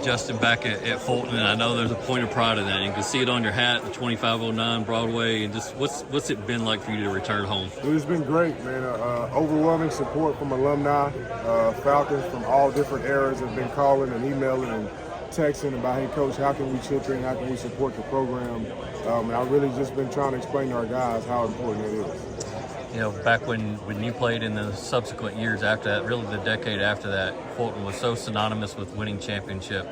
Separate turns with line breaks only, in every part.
Justin, back at Fulton, and I know there's a point of pride in that. You can see it on your hat, the 2509 Broadway, and just what's it been like for you to return home?
It's been great, man. Overwhelming support from alumni. Falcons from all different eras have been calling and emailing and texting about, hey, Coach, how can we chip in? How can we support the program? And I've really just been trying to explain to our guys how important it is.
You know, back when you played in the subsequent years after that, really the decade after that, Fulton was so synonymous with winning championship.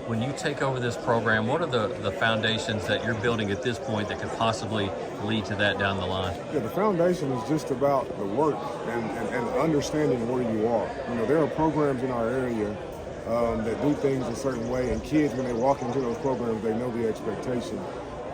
When you take over this program, what are the foundations that you're building at this point that could possibly lead to that down the line?
Yeah, the foundation is just about the work and understanding where you are. You know, there are programs in our area that do things a certain way, and kids, when they walk into those programs, they know the expectation.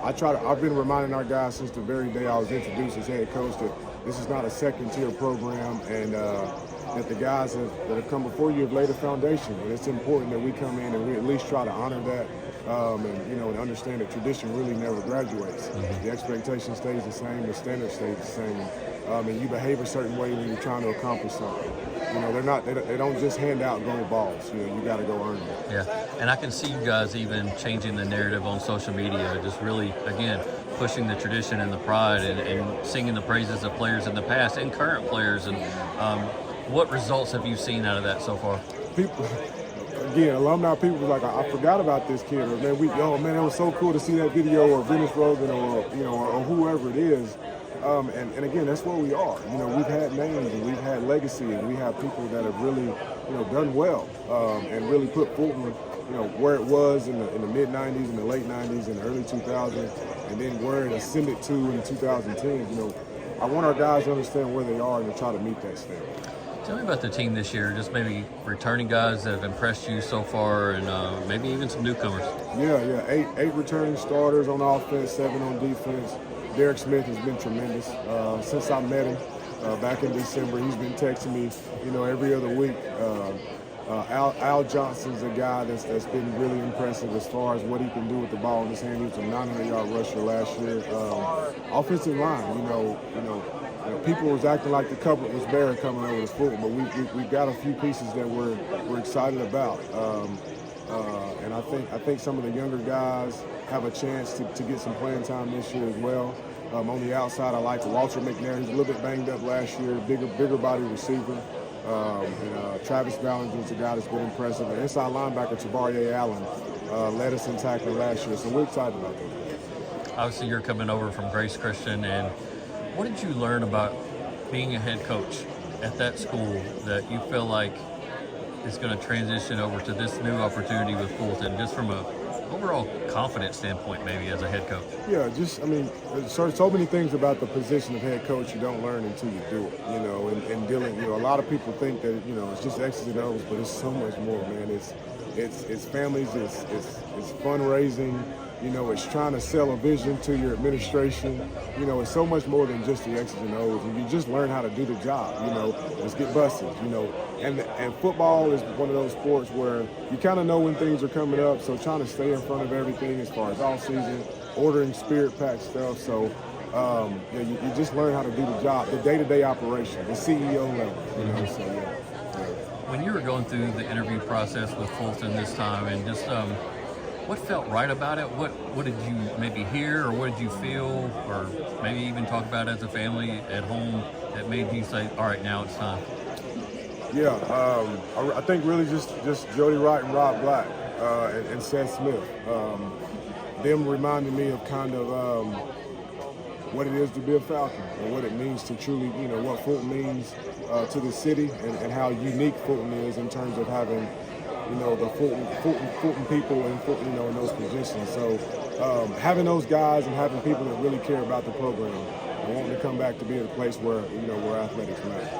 I've been reminding our guys since the very day I was introduced as head coach that this is not a second-tier program, and that the guys that have come before you have laid a foundation. And it's important that we come in and we at least try to honor that, and understand that tradition really never graduates. Mm-hmm. The expectation stays the same, the standard stays the same, and you behave a certain way when you're trying to accomplish something. You know, they don't just hand out gold balls. You know, you got to go earn them.
Yeah, and I can see you guys even changing the narrative on social media, just really, again, pushing the tradition and the pride and singing the praises of players in the past and current players. And what results have you seen out of that so far?
People, again, alumni people were like, I forgot about this kid. Or, man, it was so cool to see that video, or Dennis Rogan, or whoever it is. And again, that's where we are. You know, we've had names and we've had legacy, and we have people that have really, done well and really put Fulton, where it was in the mid '90s, in the late '90s, in the early 2000s, and then where it ascended to in the 2010s. I want our guys to understand where they are and to try to meet that standard.
Tell me about the team this year, just maybe returning guys that have impressed you so far, and maybe even some newcomers.
Yeah, eight returning starters on offense, 7 on defense. Derek Smith has been tremendous. Since I met him back in December, he's been texting me, every other week. Al Johnson's a guy that's been really impressive as far as what he can do with the ball in his hand. He was a 900-yard rusher last year. Offensive line, people was acting like the cupboard was bare coming over to Fulton, but we've got a few pieces that we're excited about. And I think some of the younger guys have a chance to get some playing time this year as well. On the outside, I like Walter McNair. He's a little bit banged up last year, bigger body receiver. And Travis Ballinger is a guy that's been impressive. And inside linebacker, Tabarier Allen, led us in tackling last year, so we're excited about that.
Obviously, you're coming over from Grace Christian, and what did you learn about being a head coach at that school that you feel like is going to transition over to this new opportunity with Fulton, just from a overall confidence standpoint, maybe as a head coach?
Yeah, there's so many things about the position of head coach you don't learn until you do it, and dealing, a lot of people think that, it's just X's and O's, but it's so much more, man. It's families, it's fundraising, it's trying to sell a vision to your administration. It's so much more than just the X's and O's. And you just learn how to do the job, let's get busted, And football is one of those sports where you kind of know when things are coming up, so trying to stay in front of everything as far as all season, ordering spirit-packed stuff. So, you just learn how to do the job, the day-to-day operation, the CEO level, so yeah.
When you were going through the interview process with Fulton this time, and just what felt right about it? What did you maybe hear, or what did you feel, or maybe even talk about as a family at home that made you say, all right, now it's time?
Yeah, I think really just Jody Wright and Rob Black and Seth Smith. Them reminded me of kind of what it is to be a Falcon, and what it means to truly, what Fulton means to the city, and how unique Fulton is in terms of having, the Fulton people and Fulton, in those positions. So having those guys and having people that really care about the program and wanting to come back to be at a place where, where athletics matter.